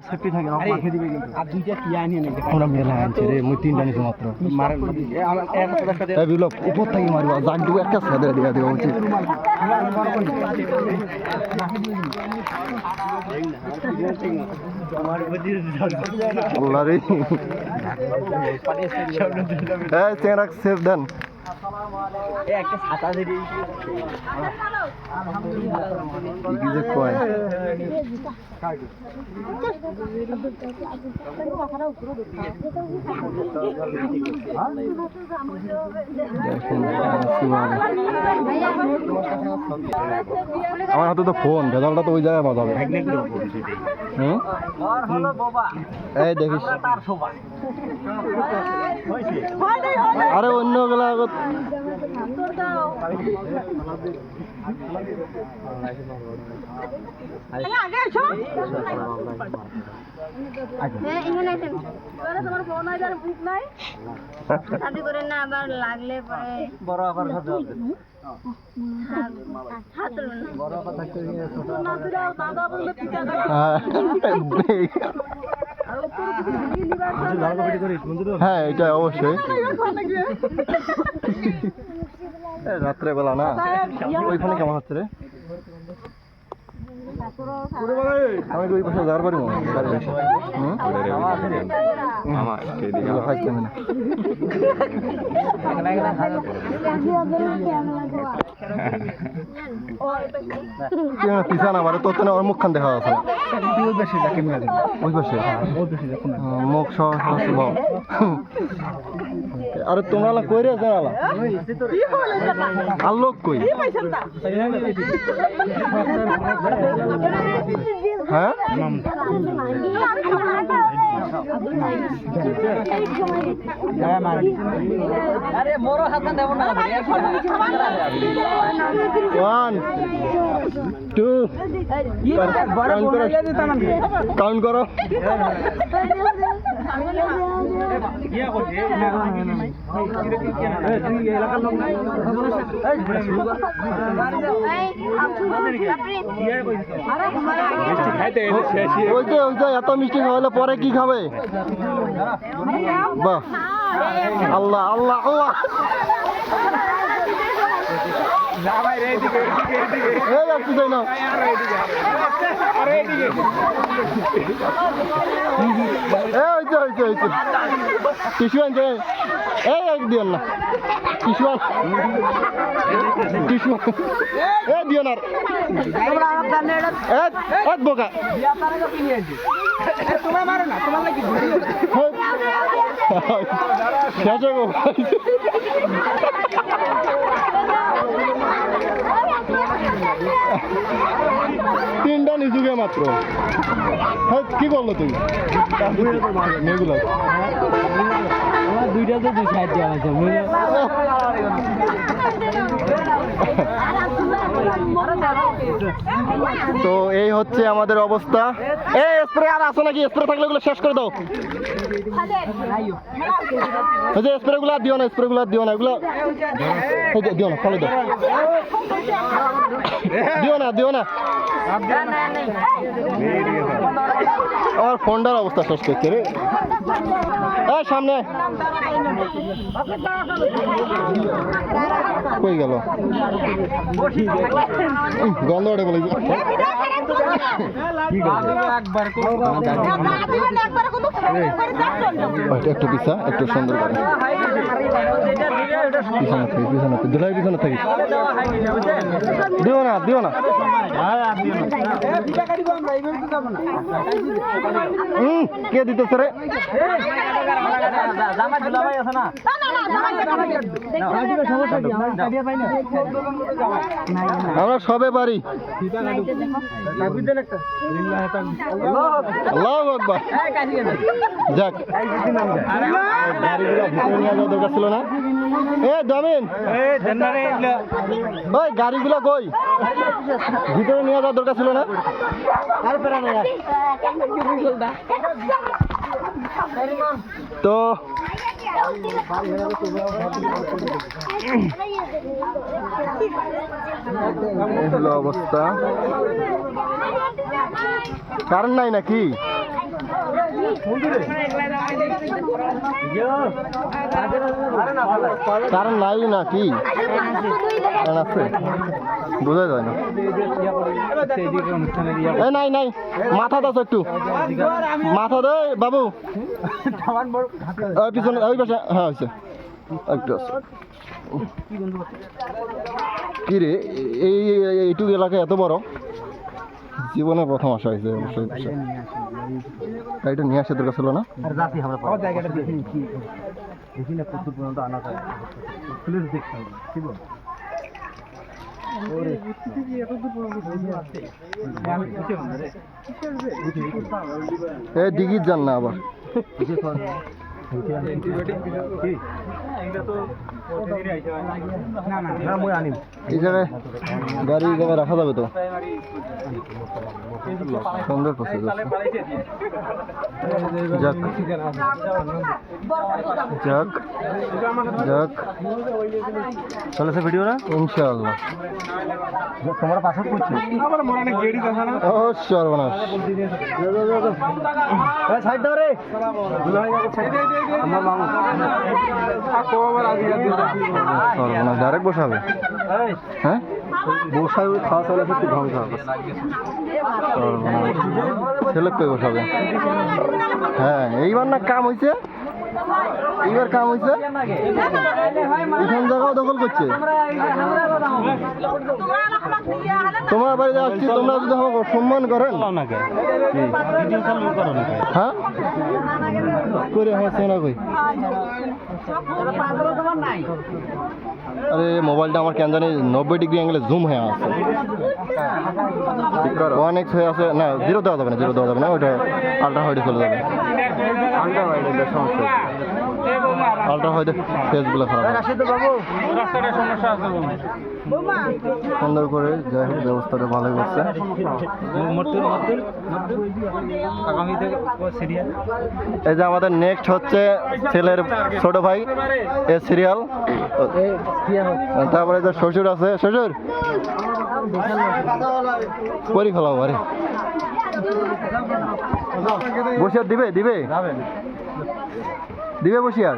safety থাকে না মাখে দিবে কিন্তু আর দুইটা কি আনি নেই আমরা মেলা আনছে রে মুই তিনটা নিছি মাত্র মারেন একটা এই বিলক উপর থেকে মারবা জাগ দিব একটা সাদা দিয়া দেওয়া উচিত আল্লাহ রে এই চেরাক সেফ দেন একটা ছাতা দিয়ে কি যে কয় আমার হাতে তো ফোন রেজাল্টটা তো ওই জায়গায় বাজাবে এই দেখিস আরে অন্য গেলা আগত লাগলে বড় আবার হ্যাঁ এটা অবশ্যই রাত্রে বেলা না ওইখানে কেমন হচ্ছে রে আমি ওই পাশে যাওয়ার পারি পিছানা মানে তোর তো আমার মুখখান দেখা যাচ্ছে ওই পাশে মুখ সহ আরে তোমরা কই রে জানালা আর লোক কই হ্যাঁ ওয়ান টু কাউন্ট করো এত মিষ্টি খাওয়ালে পরে কি খাবে বাহ আল্লাহ আল্লাহ আল্লাহ টিস্যু আনছে এই দিও না টিস্যু টিস্যু এ দিও না বোকা তিনটা নিচুকে মাত্র কি করলো তুমি দুইটা তো দুই সাইড দেওয়া আছে তো এই হচ্ছে আমাদের অবস্থা এই স্প্রে আর আছে নাকি স্প্রে থাকলে ওগুলো শেষ করে দাও স্প্রে গুলো দিও না স্প্রে গুলো দিও না এগুলো দিও না ফলে দাও দিও না আমার ফোনটার অবস্থা শেষ করছে রে সামনে কই গেল গন্ধ ওঠে বলে একটু পিছা একটু সুন্দর করে পিছনে দুলাই পিছনে থাকিস দিও না কে দিতেছে রে আমরা সবে পারি আল্লাহু আকবার যাক গাড়িগুলো ভিতরে নিয়ে যাওয়া দরকার ছিল না দামিন ওই গাড়িগুলো কই ভিতরে নিয়ে যাওয়ার দরকার ছিল না তো অবস্থা কারণ নাই নাকি কারণ নাই না কি কারণ আছে বোঝা যায় না এই নাই নাই মাথা দাও একটু মাথা দে বাবু ওই পিছনে ওই পাশে হ্যাঁ হয়েছে একটু আছে কি রে এইটুকু এলাকা এত বড় জীবনে প্রথম আসা হয়েছে অবশ্যই গাড়িটা নিয়ে আসে দরকার ছিল না জায়গাটা দেখি না প্রচুর পর্যন্ত আনা যায় দেখতে হবে ঠিক আছে দিঘির যান না আবার এই জায়গায় গাড়ি এই জায়গায় রাখা যাবে তো সুন্দর প্রসেস যাক যাক যাক চলেছে ভিডিও না ইনশাআল্লাহ তোমার পাসপোর্ট করছে ও সর্বনাশ সাইড দাও রে আমার মামু সর্বনাশ ডাইরেক্ট বসাবে হ্যাঁ বসায় খাওয়া চলে একটু ধ্বংস হবে ছেলে কই বসাবে হ্যাঁ এইবার না কাম হয়েছে এইবার কাম হয়েছে এখান জায়গাও দখল করছে তোমার বাড়িতে আসছি তোমরা যদি আমাকে সম্মান করেন হ্যাঁ করে হচ্ছে না কই আরে মোবাইলটা আমার কেন জানি 90 ডিগ্রি অ্যাঙ্গেলে জুম হয়ে আছে 1x হয়ে আছে না জিরো দেওয়া যাবে না ওইটা আল্ট্রা হাইডে চলে যাবে আল্ট্রা হাইডে ফেসগুলো খারাপ সুন্দর করে যাই হোক ব্যবস্থাটা ভালোই করছে এই যে আমাদের নেক্সট হচ্ছে ছেলের ছোট ভাই এ সিরিয়াল তারপরে যে শ্বশুর আছে শ্বশুর করি ফেলাও আরে বসিয়ার দিবে দিবে দিবে বসিয়ার